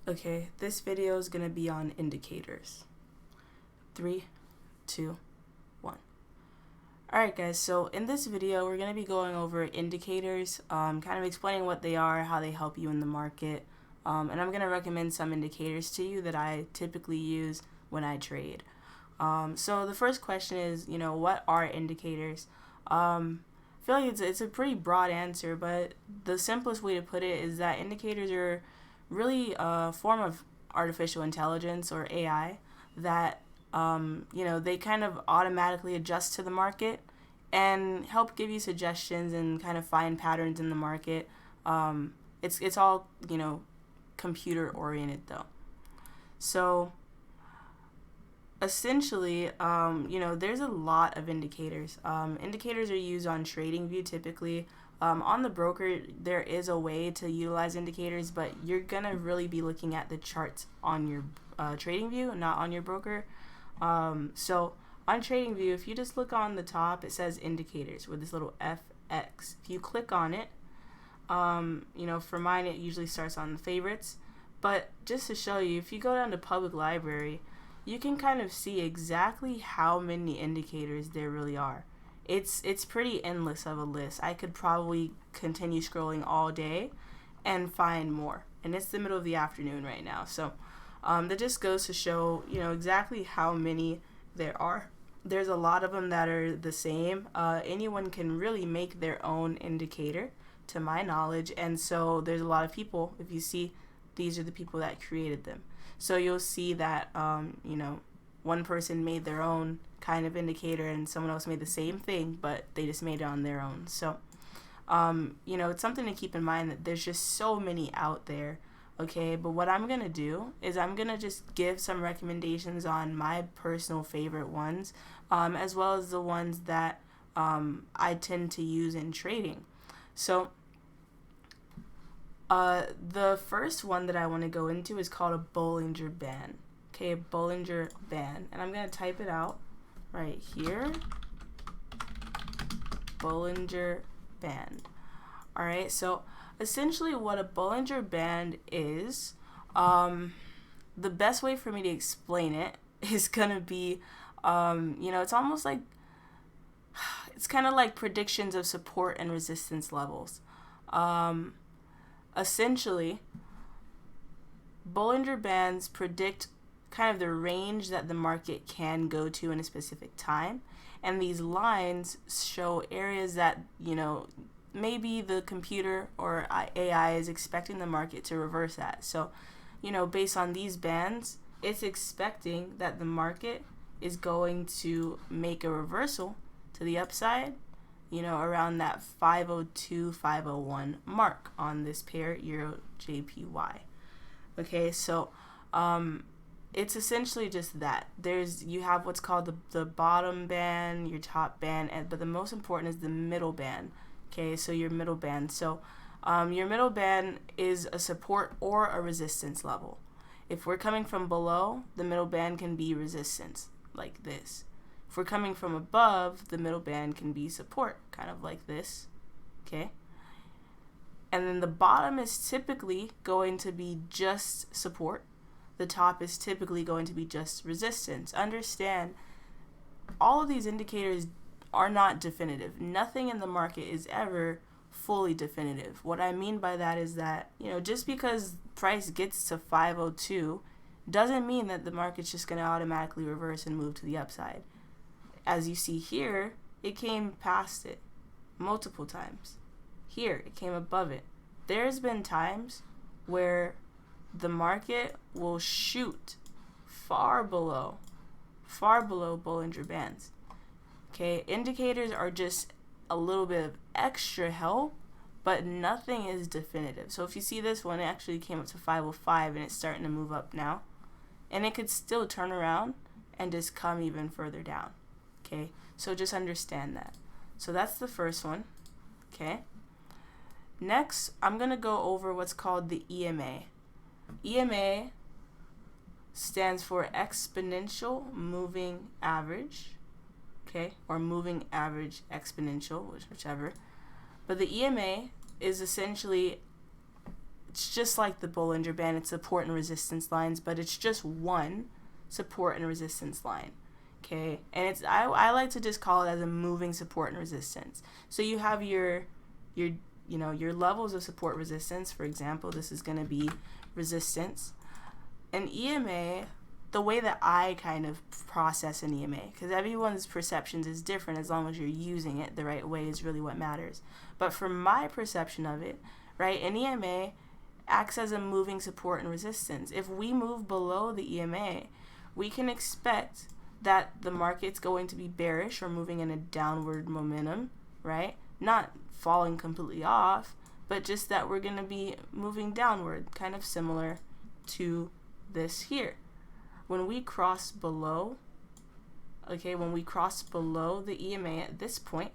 Okay, this video is going to be on indicators. 3, 2, 1. Alright guys, so in this video we're going to be going over indicators, kind of explaining what they are, how they help you in the market, and I'm going to recommend some indicators to you that I typically use when I trade. So the first question is, what are indicators? I feel like it's a pretty broad answer, but the simplest way to put it is that indicators are really a form of artificial intelligence or AI that they kind of automatically adjust to the market and help give you suggestions and kind of find patterns in the market. It's all computer oriented though. So essentially, there's a lot of indicators. Indicators are used on TradingView typically. On the broker, there is a way to utilize indicators, but you're going to really be looking at the charts on your TradingView, not on your broker. So on TradingView, if you just look on the top, it says indicators with this little FX. If you click on it, for mine, it usually starts on the favorites. But just to show you, if you go down to public library, you can kind of see exactly how many indicators there really are. It's pretty endless of a list. I could probably continue scrolling all day and find more. And it's the middle of the afternoon right now. So that just goes to show, exactly how many there are. There's a lot of them that are the same. Anyone can really make their own indicator, to my knowledge. And so there's a lot of people, if you see, these are the people that created them. So you'll see that, one person made their own kind of indicator and someone else made the same thing, but they just made it on their own. So, it's something to keep in mind that there's just so many out there. Okay, but what I'm going to do is I'm going to just give some recommendations on my personal favorite ones, as well as the ones that I tend to use in trading. So the first one that I want to go into is called a Bollinger Band. Okay, a Bollinger Band. And I'm going to type it out right here. Bollinger Band. Alright, so essentially what a Bollinger Band is, the best way for me to explain it is going to be, it's almost like, it's kind of like predictions of support and resistance levels. Essentially, Bollinger Bands predict kind of the range that the market can go to in a specific time, and these lines show areas that maybe the computer or AI is expecting the market to reverse at. So based on these bands, it's expecting that the market is going to make a reversal to the upside around that 502, 501 mark on this pair Euro JPY. Okay, so it's essentially just that. You have what's called the bottom band, your top band, but the most important is the middle band. Okay, so your middle band. So your middle band is a support or a resistance level. If we're coming from below, the middle band can be resistance, like this. If we're coming from above, the middle band can be support, kind of like this. Okay? And then the bottom is typically going to be just support. The top is typically going to be just resistance. Understand, all of these indicators are not definitive. Nothing in the market is ever fully definitive. What I mean by that is that, just because price gets to 502 doesn't mean that the market's just going to automatically reverse and move to the upside. As you see here, it came past it multiple times. Here, it came above it. There's been times where the market will shoot far below Bollinger Bands. Okay, indicators are just a little bit of extra help, but nothing is definitive. So if you see this one, it actually came up to 505 and it's starting to move up now. And it could still turn around and just come even further down. Okay, so just understand that. So that's the first one. Okay. Next, I'm going to go over what's called the EMA. EMA stands for exponential moving average. Okay, or moving average exponential, whichever. But the EMA is essentially it's just like the Bollinger Band. It's support and resistance lines, but it's just one support and resistance line. Okay, and it's I like to just call it as a moving support and resistance. So you have your levels of support resistance. For example, this is going to be resistance. An EMA, the way that I kind of process an EMA, because everyone's perceptions is different, as long as you're using it the right way is really what matters. But from my perception of it, right, an EMA acts as a moving support and resistance. If we move below the EMA, we can expect that the market's going to be bearish or moving in a downward momentum, right? Not falling completely off, but just that we're going to be moving downward, kind of similar to this here. When we cross below, when we cross below the EMA at this point,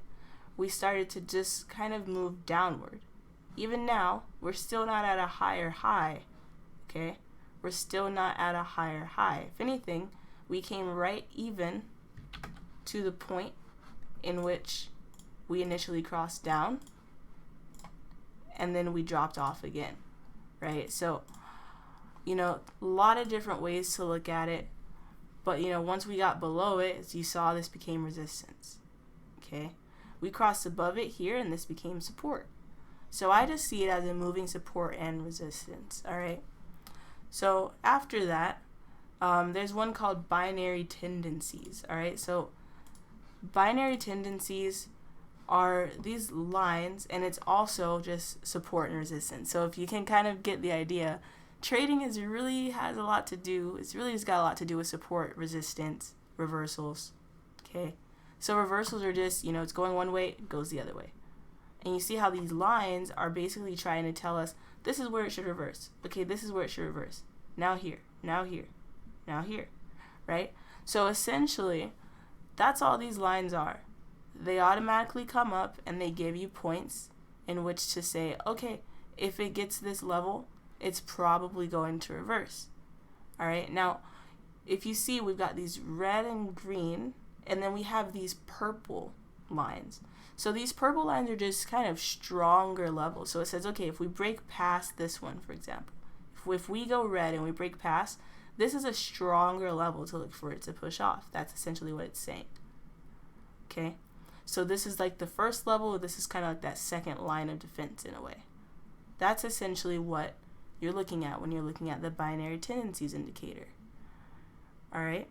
we started to just kind of move downward. Even now, we're still not at a higher high, okay? We're still not at a higher high. If anything, we came right even to the point in which we initially crossed down, and then we dropped off again, right? So, a lot of different ways to look at it, but, once we got below it, as you saw, this became resistance, okay? We crossed above it here, and this became support. So I just see it as a moving support and resistance, all right? So after that, there's one called binary tendencies, all right? So binary tendencies are these lines, and it's also just support and resistance. So if you can kind of get the idea, trading has a lot to do. It's really just got a lot to do with support, resistance, reversals, okay? So reversals are just, it's going one way, it goes the other way. And you see how these lines are basically trying to tell us, this is where it should reverse. Okay, this is where it should reverse. Now here, now here, now here, right? So essentially, that's all these lines are. They automatically come up and they give you points in which to say, okay, if it gets this level, it's probably going to reverse. All right, now, if you see, we've got these red and green, and then we have these purple lines. So these purple lines are just kind of stronger levels. So it says, okay, if we break past this one, for example, if we go red and we break past, this is a stronger level to look for it to push off. That's essentially what it's saying. Okay, so this is like the first level. This is kind of like that second line of defense in a way. That's essentially what you're looking at when you're looking at the binary tendencies indicator. All right.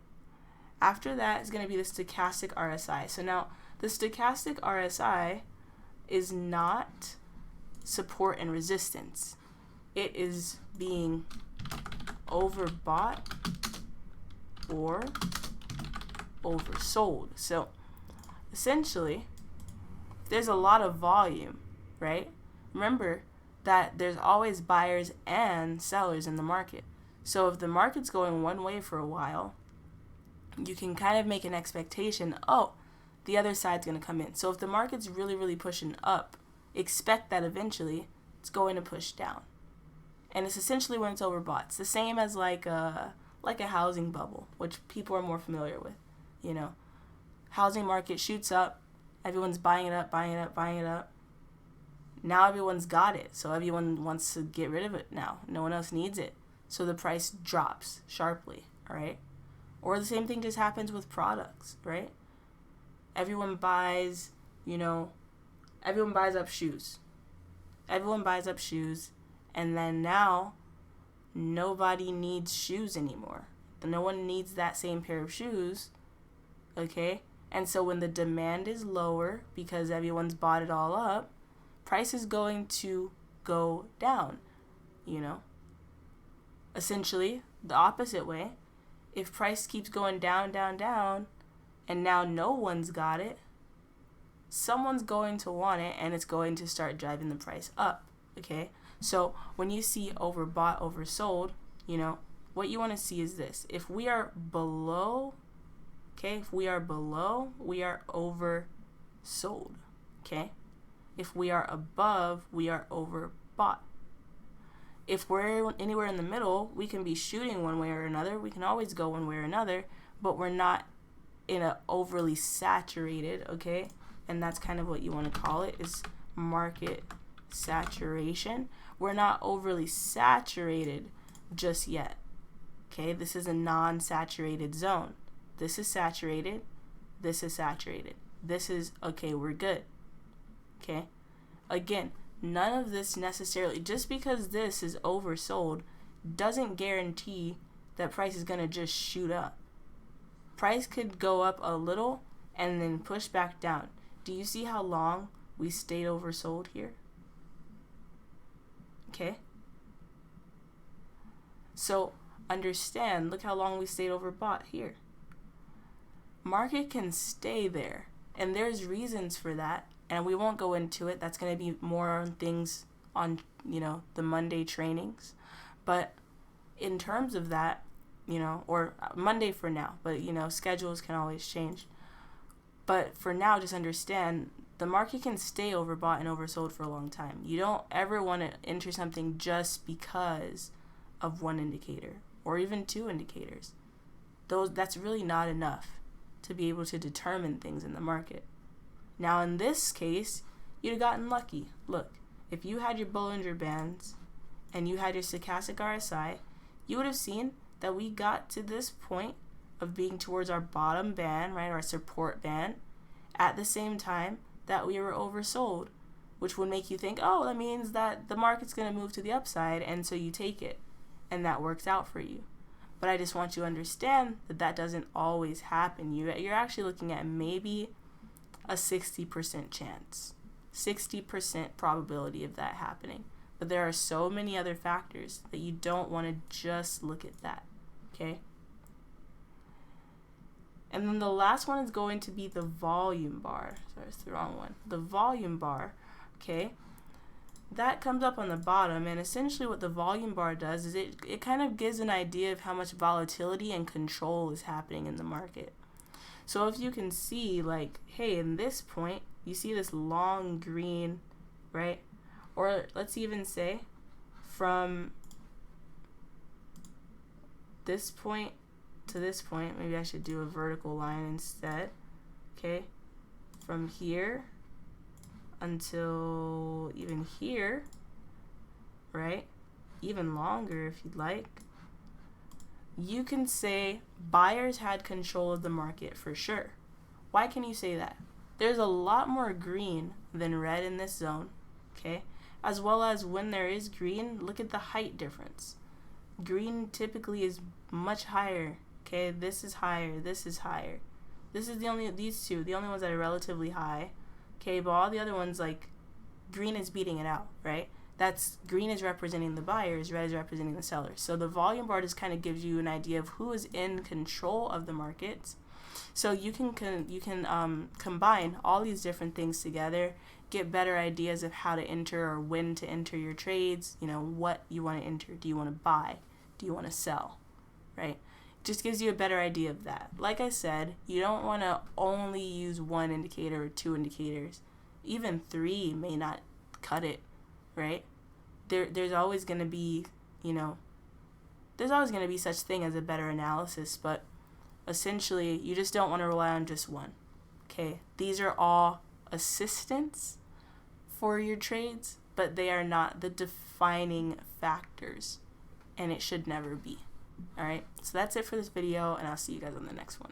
After that is going to be the stochastic RSI. So now the stochastic RSI is not support and resistance. It is being overbought or oversold. So essentially, there's a lot of volume, right? Remember that there's always buyers and sellers in the market. So if the market's going one way for a while, you can kind of make an expectation, oh, the other side's going to come in. So if the market's really, really pushing up, expect that eventually it's going to push down. And it's essentially when it's overbought. It's the same as like a housing bubble, which people are more familiar with. Housing market shoots up, everyone's buying it up, buying it up, buying it up. Now everyone's got it, so everyone wants to get rid of it now. No one else needs it. So the price drops sharply, all right? Or the same thing just happens with products, right? Everyone buys, everyone buys up shoes. Everyone buys up shoes, and then now nobody needs shoes anymore. No one needs that same pair of shoes, okay? And so when the demand is lower because everyone's bought it all up, price is going to go down, Essentially, the opposite way. If price keeps going down, down, down, and now no one's got it, someone's going to want it, and it's going to start driving the price up, okay? So when you see overbought, oversold, what you want to see is this. If we are below, okay, we are oversold, okay? If we are above, we are overbought. If we're anywhere in the middle, we can be shooting one way or another. We can always go one way or another, but we're not in a overly saturated, okay? And that's kind of what you want to call it, is market saturation. we're not overly saturated just yet. Okay, this is a non-saturated zone. This is saturated. This is saturated. This is, okay, we're good. Okay, again, none of this necessarily, just because this is oversold doesn't guarantee that price is going to just shoot up. Price could go up a little and then push back down. Do you see how long we stayed oversold here? Okay, so understand, look how long we stayed overbought here. Market can stay there, and there's reasons for that, and we won't go into it. That's going to be more on things on, the Monday trainings. But in terms of that, or Monday for now, but schedules can always change. But for now, just understand, the market can stay overbought and oversold for a long time. You don't ever want to enter something just because of one indicator or even two indicators. That's really not enough to be able to determine things in the market. Now in this case, you'd have gotten lucky. Look, if you had your Bollinger Bands and you had your stochastic RSI, you would have seen that we got to this point of being towards our bottom band, right, our support band, at the same time that we were oversold, which would make you think, oh, that means that the market's going to move to the upside, and so you take it, and that works out for you. But I just want you to understand that that doesn't always happen. You're actually looking at maybe a 60% chance, 60% probability of that happening. But there are so many other factors that you don't want to just look at that, okay? And then the last one is going to be the volume bar. Sorry, it's the wrong one. The volume bar, okay? That comes up on the bottom, and essentially what the volume bar does is it kind of gives an idea of how much volatility and control is happening in the market. So if you can see, like, hey, in this point, you see this long green, right? Or let's even say from this point to this point, maybe I should do a vertical line instead, okay? From here until even here, right? Even longer if you'd like. You can say buyers had control of the market for sure. Why can you say that? There's a lot more green than red in this zone, okay? As well as when there is green, look at the height difference. Green typically is much higher, okay? This is higher, this is higher. These two, the only ones that are relatively high. Okay, but all the other ones, like, green is beating it out, right? Green is representing the buyers, red is representing the sellers. So the volume bar just kind of gives you an idea of who is in control of the markets. So you can combine all these different things together, get better ideas of how to enter or when to enter your trades, what you want to enter. Do you want to buy? Do you want to sell, right? Just gives you a better idea of that. Like I said, you don't want to only use one indicator or two indicators. Even three may not cut it, right? There's always going to be, there's always going to be such thing as a better analysis, but essentially you just don't want to rely on just one. Okay, these are all assistants for your trades, but they are not the defining factors, and it should never be. All right, so that's it for this video, and I'll see you guys on the next one.